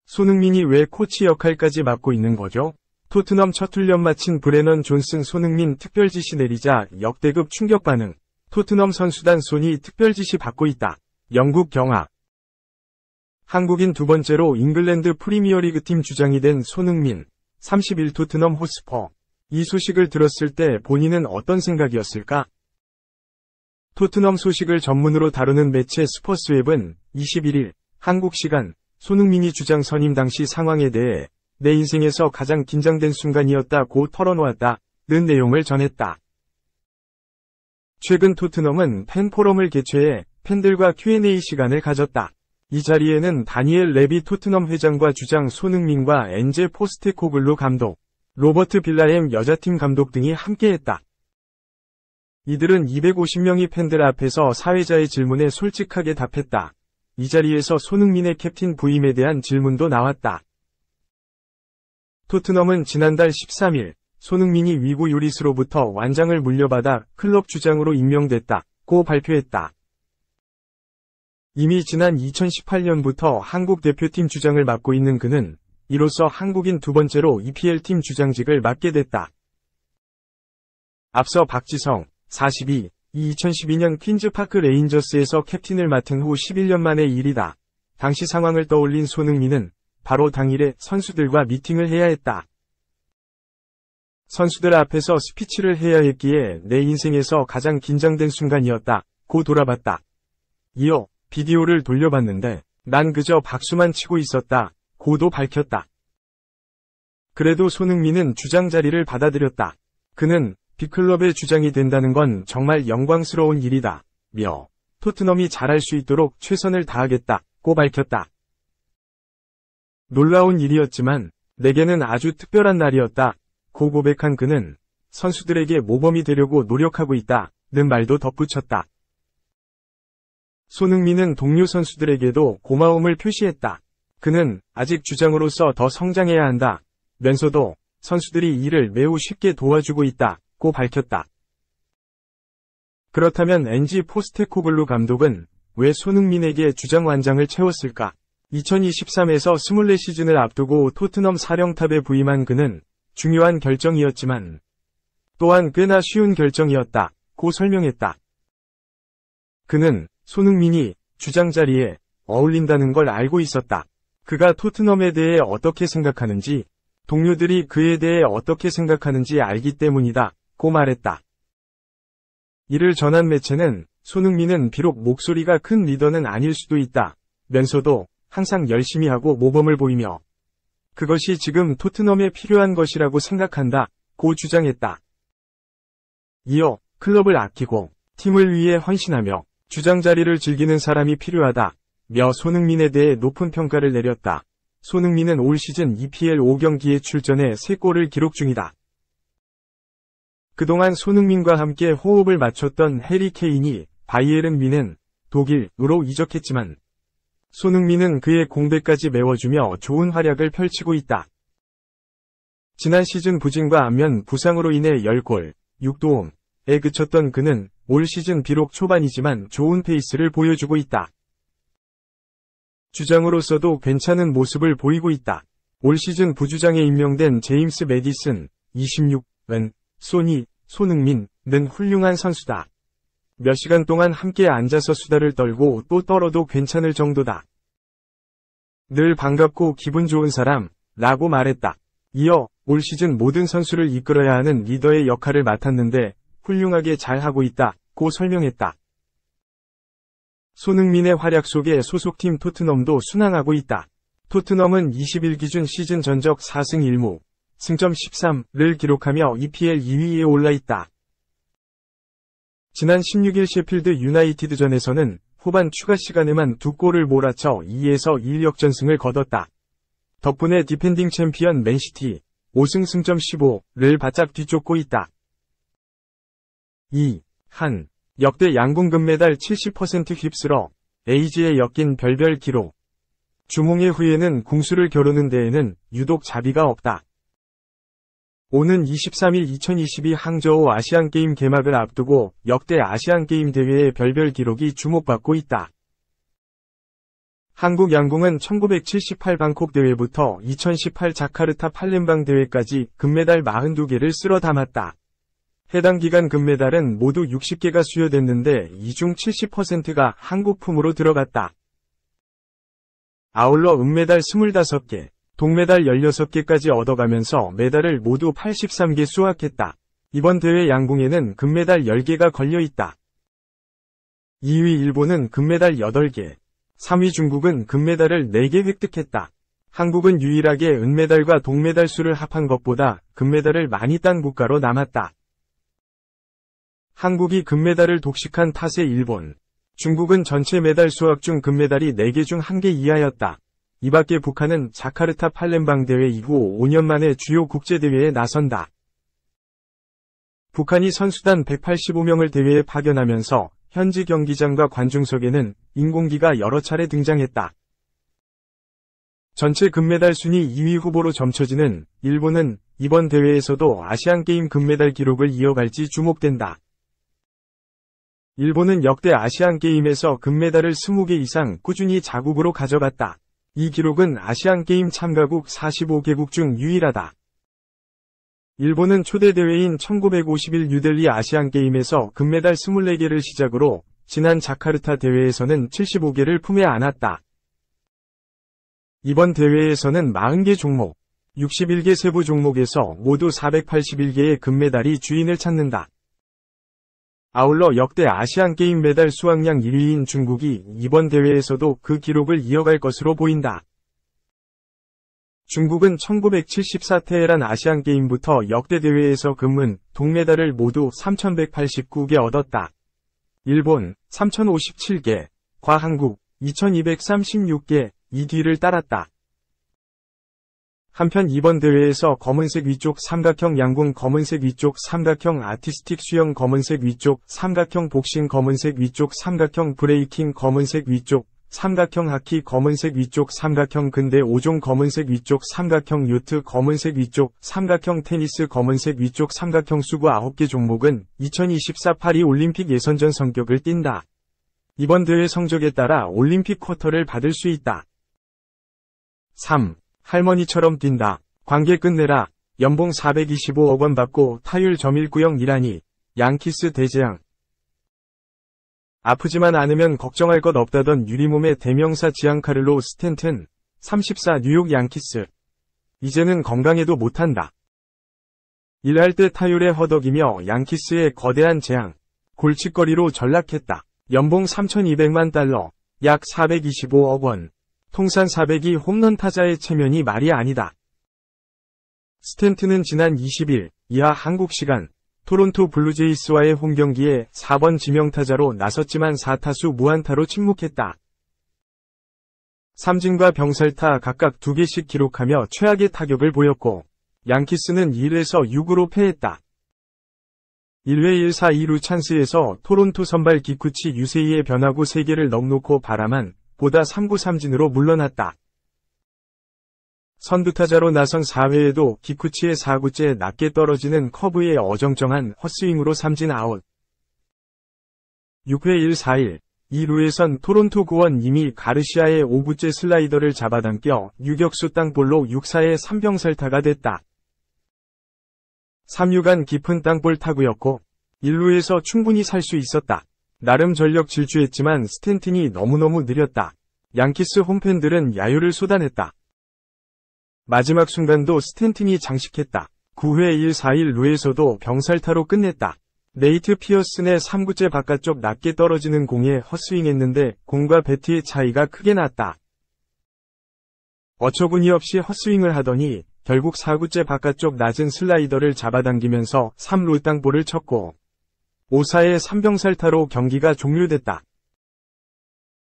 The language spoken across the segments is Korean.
손흥민이 왜 코치 역할까지 맡고 있는 거죠? 토트넘 첫 훈련 마친 브레넌 존슨 손흥민 특별 지시 내리자 역대급 충격 반응. 토트넘 선수단 손이 특별 지시 받고 있다. 영국 경합. 한국인 두 번째로 잉글랜드 프리미어리그 팀 주장이 된 손흥민, 30일 토트넘 호스퍼. 이 소식을 들었을 때 본인은 어떤 생각이었을까? 토트넘 소식을 전문으로 다루는 매체 스포츠웹은 21일 한국 시간 손흥민이 주장 선임 당시 상황에 대해 내 인생에서 가장 긴장된 순간이었다고 털어놓았다는 내용을 전했다. 최근 토트넘은 팬 포럼을 개최해 팬들과 Q&A 시간을 가졌다. 이 자리에는 다니엘 레비 토트넘 회장과 주장 손흥민과 엔제 포스테코글루 감독, 로버트 빌라햄 여자팀 감독 등이 함께했다. 이들은 250명의 팬들 앞에서 사회자의 질문에 솔직하게 답했다. 이 자리에서 손흥민의 캡틴 부임에 대한 질문도 나왔다. 토트넘은 지난달 13일 손흥민이 위구 유리스로부터 완장을 물려받아 클럽 주장으로 임명됐다고 발표했다. 이미 지난 2018년부터 한국 대표팀 주장을 맡고 있는 그는 이로써 한국인 두 번째로 EPL팀 주장직을 맡게 됐다. 앞서 박지성, 42, 2012년 퀸즈파크 레인저스에서 캡틴을 맡은 후 11년 만의 일이다. 당시 상황을 떠올린 손흥민은 바로 당일에 선수들과 미팅을 해야 했다. 선수들 앞에서 스피치를 해야 했기에 내 인생에서 가장 긴장된 순간이었다고 돌아봤다. 이어 비디오를 돌려봤는데 난 그저 박수만 치고 있었다고도 밝혔다. 그래도 손흥민은 주장 자리를 받아들였다. 그는 빅클럽의 주장이 된다는 건 정말 영광스러운 일이다. 며 토트넘이 잘할 수 있도록 최선을 다하겠다고 밝혔다. 놀라운 일이었지만 내게는 아주 특별한 날이었다고 고백한 그는 선수들에게 모범이 되려고 노력하고 있다는 말도 덧붙였다. 손흥민은 동료 선수들에게도 고마움을 표시했다. 그는 아직 주장으로서 더 성장해야 한다. 면서도 선수들이 이를 매우 쉽게 도와주고 있다고 밝혔다. 그렇다면 엔지 포스테코글루 감독은 왜 손흥민에게 주장 완장을 채웠을까? 2023에서 24시즌을 앞두고 토트넘 사령탑에 부임한 그는 중요한 결정이었지만 또한 꽤나 쉬운 결정이었다고 설명했다. 그는 손흥민이 주장 자리에 어울린다는 걸 알고 있었다. 그가 토트넘에 대해 어떻게 생각하는지, 동료들이 그에 대해 어떻게 생각하는지 알기 때문이다고 말했다. 이를 전한 매체는 손흥민은 비록 목소리가 큰 리더는 아닐 수도 있다 면서도 항상 열심히 하고 모범을 보이며 그것이 지금 토트넘에 필요한 것이라고 생각한다고 주장했다. 이어 클럽을 아끼고 팀을 위해 헌신하며 주장 자리를 즐기는 사람이 필요하다며 손흥민에 대해 높은 평가를 내렸다. 손흥민은 올 시즌 EPL 5경기에 출전해 3골을 기록 중이다. 그동안 손흥민과 함께 호흡을 맞췄던 해리 케인이 바이에른 뮌헨, 독일으로 이적했지만 손흥민은 그의 공백까지 메워주며 좋은 활약을 펼치고 있다. 지난 시즌 부진과 안면 부상으로 인해 10골, 6도움에 그쳤던 그는 올 시즌 비록 초반이지만 좋은 페이스를 보여주고 있다. 주장으로서도 괜찮은 모습을 보이고 있다. 올 시즌 부주장에 임명된 제임스 매디슨, 26은 소니, 손흥민은 훌륭한 선수다. 몇 시간 동안 함께 앉아서 수다를 떨고 또 떨어도 괜찮을 정도다. 늘 반갑고 기분 좋은 사람, 라고 말했다. 이어 올 시즌 모든 선수를 이끌어야 하는 리더의 역할을 맡았는데 훌륭하게 잘하고 있다고 설명했다. 손흥민의 활약 속에 소속팀 토트넘도 순항하고 있다. 토트넘은 20일 기준 시즌 전적 4승 1무, 승점 13를 기록하며 EPL 2위에 올라 있다. 지난 16일 셰필드 유나이티드전에서는 후반 추가 시간에만 2골을 몰아쳐 2에서 1 역전승을 거뒀다. 덕분에 디펜딩 챔피언 맨시티 5승 승점 15를 바짝 뒤쫓고 있다. 2. 한 역대 양궁 금메달 70% 휩쓸어 에이지에 엮인 별별 기록. 주몽의 후예는 궁수를 겨루는 데에는 유독 자비가 없다. 오는 23일 2022 항저우 아시안게임 개막을 앞두고 역대 아시안게임 대회의 별별 기록이 주목받고 있다. 한국 양궁은 1978 방콕 대회부터 2018 자카르타 팔렘방 대회까지 금메달 42개를 쓸어 담았다. 해당 기간 금메달은 모두 60개가 수여됐는데 이 중 70%가 한국품으로 들어갔다. 아울러 은메달 25개, 동메달 16개까지 얻어가면서 메달을 모두 83개 수확했다. 이번 대회 양궁에는 금메달 10개가 걸려있다. 2위 일본은 금메달 8개, 3위 중국은 금메달을 4개 획득했다. 한국은 유일하게 은메달과 동메달 수를 합한 것보다 금메달을 많이 딴 국가로 남았다. 한국이 금메달을 독식한 탓에 일본, 중국은 전체 메달 수확 중 금메달이 4개 중 1개 이하였다. 이밖에 북한은 자카르타 팔렘방 대회 이후 5년 만에 주요 국제대회에 나선다. 북한이 선수단 185명을 대회에 파견하면서 현지 경기장과 관중석에는 인공기가 여러 차례 등장했다. 전체 금메달 순위 2위 후보로 점쳐지는 일본은 이번 대회에서도 아시안게임 금메달 기록을 이어갈지 주목된다. 일본은 역대 아시안게임에서 금메달을 20개 이상 꾸준히 자국으로 가져갔다. 이 기록은 아시안게임 참가국 45개국 중 유일하다. 일본은 초대 대회인 1951 뉴델리 아시안게임에서 금메달 24개를 시작으로 지난 자카르타 대회에서는 75개를 품에 안았다. 이번 대회에서는 40개 종목, 61개 세부 종목에서 모두 481개의 금메달이 주인을 찾는다. 아울러 역대 아시안게임 메달 수확량 1위인 중국이 이번 대회에서도 그 기록을 이어갈 것으로 보인다. 중국은 1974 테헤란 아시안게임부터 역대 대회에서 금은, 동메달을 모두 3189개 얻었다. 일본 3057개, 한국 2236개, 이 뒤를 따랐다. 한편 이번 대회에서 검은색 위쪽 삼각형 양궁, 검은색 위쪽 삼각형 아티스틱 수영, 검은색 위쪽 삼각형 복싱, 검은색 위쪽 삼각형 브레이킹, 검은색 위쪽 삼각형 하키, 검은색 위쪽 삼각형 근대 5종, 검은색 위쪽 삼각형 요트, 검은색 위쪽 삼각형 테니스, 검은색 위쪽 삼각형 수구 9개 종목은 2024 파리 올림픽 예선전 성격을 띈다. 이번 대회 성적에 따라 올림픽 쿼터를 받을 수 있다. 3. 할머니처럼 뛴다. 관계 끝내라. 연봉 425억 원 받고 타율 점일구형 이라니. 양키스 대재앙. 아프지만 않으면 걱정할 것 없다던 유리몸의 대명사 지앙카를로 스탠튼, 34 뉴욕 양키스. 이제는 건강해도 못한다. 일할 때 타율에 허덕이며 양키스의 거대한 재앙. 골칫거리로 전락했다. 연봉 3,200만 달러, 약 425억 원. 통산 400이 홈런 타자의 체면이 말이 아니다. 스탠튼은 지난 20일 이하 한국 시간 토론토 블루제이스와의 홈경기에 4번 지명타자로 나섰지만 4타수 무안타로 침묵했다. 삼진과 병살타 각각 2개씩 기록하며 최악의 타격을 보였고 양키스는 1에서 6으로 패했다. 1회 1사 2루 찬스에서 토론토 선발 기쿠치 유세이의 변화구 3개를 넉놓고 바라만 보다 3구 삼진으로 물러났다. 선두타자로 나선 4회에도 기쿠치의 4구째 낮게 떨어지는 커브의 어정쩡한 헛스윙으로 삼진 아웃. 6회 1-4-1, 2루에선 토론토 구원 이미 가르시아의 5구째 슬라이더를 잡아당겨 유격수 땅볼로 6사의 3병살타가 됐다. 3루간 깊은 땅볼 타구였고 1루에서 충분히 살 수 있었다. 나름 전력 질주했지만 스탠튼이 너무너무 느렸다. 양키스 홈팬들은 야유를 쏟아냈다. 마지막 순간도 스탠튼이 장식했다. 9회 1-4-1루에서도 병살타로 끝냈다. 네이트 피어슨의 3구째 바깥쪽 낮게 떨어지는 공에 헛스윙했는데 공과 배트의 차이가 크게 났다. 어처구니없이 헛스윙을 하더니 결국 4구째 바깥쪽 낮은 슬라이더를 잡아당기면서 3루 땅볼을 쳤고 5사의 3병살타로 경기가 종료됐다.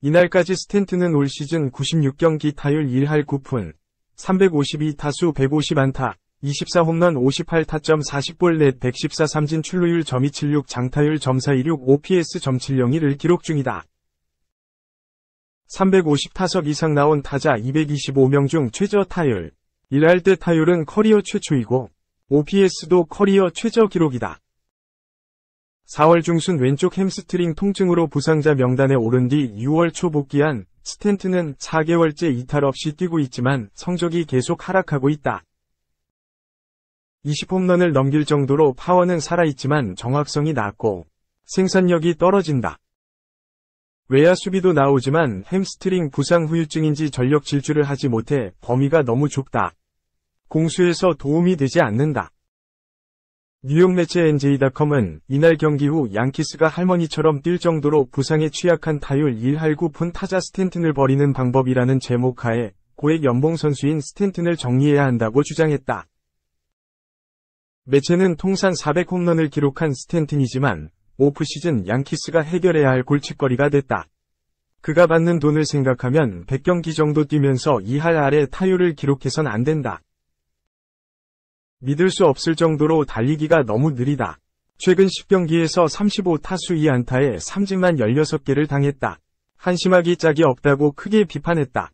이날까지 스탠튼은 올 시즌 96경기 타율 1할 9푼, 352타수 150안타, 24홈런 58타점 40볼 넷 114 삼진 출루율 .276 장타율 .426 OPS .701을 기록 중이다. 350타석 이상 나온 타자 225명 중 최저 타율, 1할 때 타율은 커리어 최초이고 OPS도 커리어 최저 기록이다. 4월 중순 왼쪽 햄스트링 통증으로 부상자 명단에 오른 뒤 6월 초 복귀한 스탠튼은 4개월째 이탈 없이 뛰고 있지만 성적이 계속 하락하고 있다. 20홈런을 넘길 정도로 파워는 살아있지만 정확성이 낮고 생산력이 떨어진다. 외야 수비도 나오지만 햄스트링 부상 후유증인지 전력 질주를 하지 못해 범위가 너무 좁다. 공수에서 도움이 되지 않는다. 뉴욕 매체 NJ.com은 이날 경기 후 양키스가 할머니처럼 뛸 정도로 부상에 취약한 타율 1할 9푼 타자 스탠튼을 버리는 방법이라는 제목하에 고액 연봉 선수인 스탠튼을 정리해야 한다고 주장했다. 매체는 통산 400홈런을 기록한 스탠튼이지만 오프시즌 양키스가 해결해야 할 골칫거리가 됐다. 그가 받는 돈을 생각하면 100경기 정도 뛰면서 2할 아래 타율을 기록해선 안 된다. 믿을 수 없을 정도로 달리기가 너무 느리다. 최근 10경기에서 35타수 2안타에 삼진만 16개를 당했다. 한심하기 짝이 없다고 크게 비판했다.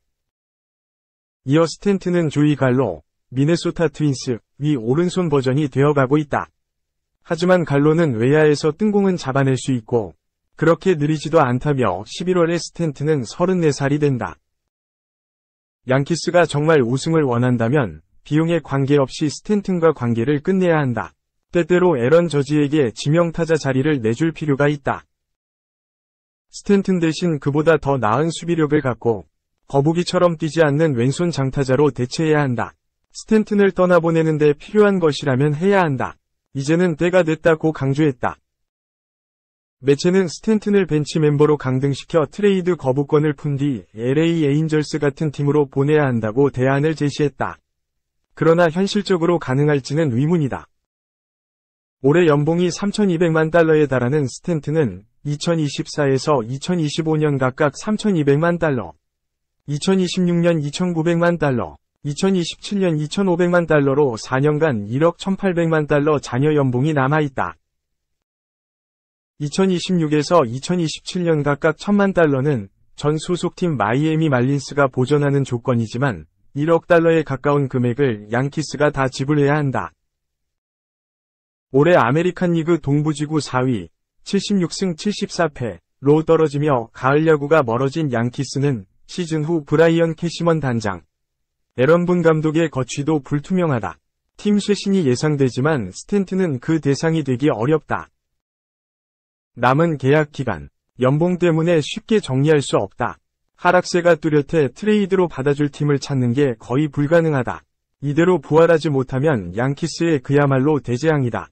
이어 스탠튼은 조이 갈로, 미네소타 트윈스 위 오른손 버전이 되어가고 있다. 하지만 갈로는 외야에서 뜬공은 잡아낼 수 있고 그렇게 느리지도 않다며 11월에 스탠튼은 34살이 된다. 양키스가 정말 우승을 원한다면 비용에 관계없이 스탠튼과 관계를 끝내야 한다. 때때로 에런 저지에게 지명타자 자리를 내줄 필요가 있다. 스탠튼 대신 그보다 더 나은 수비력을 갖고 거북이처럼 뛰지 않는 왼손 장타자로 대체해야 한다. 스탠튼을 떠나보내는데 필요한 것이라면 해야 한다. 이제는 때가 됐다고 강조했다. 매체는 스탠튼을 벤치 멤버로 강등시켜 트레이드 거부권을 푼 뒤 LA 에인절스 같은 팀으로 보내야 한다고 대안을 제시했다. 그러나 현실적으로 가능할지는 의문이다. 올해 연봉이 3,200만 달러에 달하는 스탠튼은 2024에서 2025년 각각 3,200만 달러, 2026년 2,900만 달러, 2027년 2,500만 달러로 4년간 1억 1,800만 달러 잔여 연봉이 남아있다. 2026에서 2027년 각각 1,000만 달러는 전 소속팀 마이애미 말린스가 보전하는 조건이지만 1억 달러에 가까운 금액을 양키스가 다 지불해야 한다. 올해 아메리칸 리그 동부지구 4위, 76승 74패로 떨어지며 가을 야구가 멀어진 양키스는 시즌 후 브라이언 캐시먼 단장, 에런 분 감독의 거취도 불투명하다. 팀 쇄신이 예상되지만 스탠튼은 그 대상이 되기 어렵다. 남은 계약 기간, 연봉 때문에 쉽게 정리할 수 없다. 하락세가 뚜렷해 트레이드로 받아줄 팀을 찾는 게 거의 불가능하다. 이대로 부활하지 못하면 양키스의 그야말로 대재앙이다.